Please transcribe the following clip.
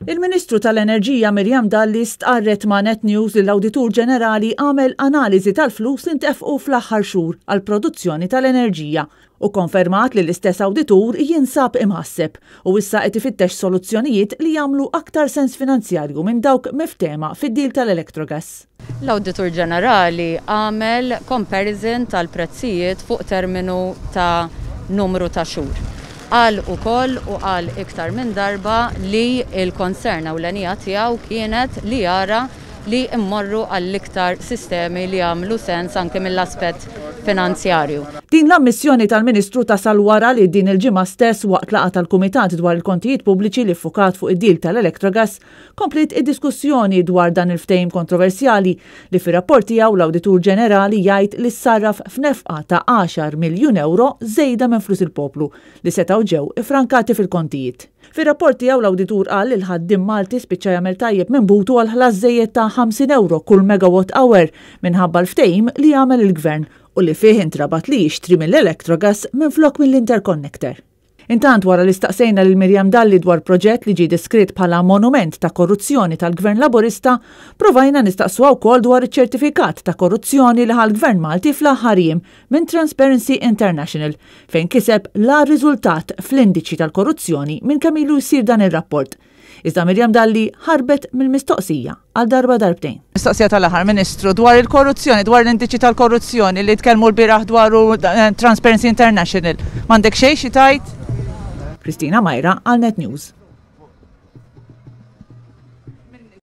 Il-Ministru tal-Enerġija Miriam Dalli stqarret ma' Net News li l-Awditur Ġenerali għamel analiżi tal-flus li ntefqu fl-aħħar xhur għall produzzjoni tal-enerġija u konfermat li l-istess awditur jinsab imħasseb u issa qed ifittex soluzzjonijiet li jagħmlu aktar sens finanzjarju minn dawk miftema fid-deal tal-Electrogas. L-Awditur Ġenerali għamel comparison tal-prezzijiet fuq terminu ta' numru ta' xhur. Qal ukoll u qal iktar minn darba li l-konsern ewlenija tiegħu kienet li jara li immorru għall-iktar sistemi li jagħmlu sens anke mill-aspett finanzjarju. Din l-ammissjoni tal-Ministru tasal wara li din il-ġimgħa stess waqt laqgħa tal-Kumitat dwar il-kontijiet pubbliċi li ffukat fuq id-deal tal-Electrogas komplet id-diskussjoni dwar dan il-ftehim kontroversjali li fir-rapport tiegħu l-Awditur Ġenerali jgħid li ssarraf f'nefqa ta' 10 miljun euro żejda minn flus il-poplu li setgħu ġew ifrankati fil-kontijiet. Fir-rapport tiegħu l-Awditur qal li l-ħaddiem Malti spiċċa jagħmel tajjeb minn butu għal ħlas żejjed ta' 50 euro kull megawatt hour minħabba l-ftehim li jagħmel il-Gvern u li fih intrabat li jixtri mill-Electrogas minflok mill-Interconnector. Intant wara li staqsejna lil Miriam Dalli dwar proġett li ġie diskritt bħala monument ta' korruzzjoni tal-Gvern Laburista, provajna nistaqsu wkoll dwar iċ-ċertifikat ta' korruzzjoni li ħall-Gvern Malti fl-aħħar jiem minn Transparency International fejn kiseb l-agħar riżultat fl-indiċi tal-korruzzjoni minn kemm ilu jsir dan ir-rapport. Iżda Miriam Dalli ħarbet mill-mistoqsija għal darba darbtejn. Mistoqsija tal-aħħar Ministru dwar il-korruzzjoni, dwar l-indiċi tal-korruzzjoni li tkellmu l-bieraħ dwaru Transparency International. M'għandek xejn xi tajt? Kristina Majra għal Net News.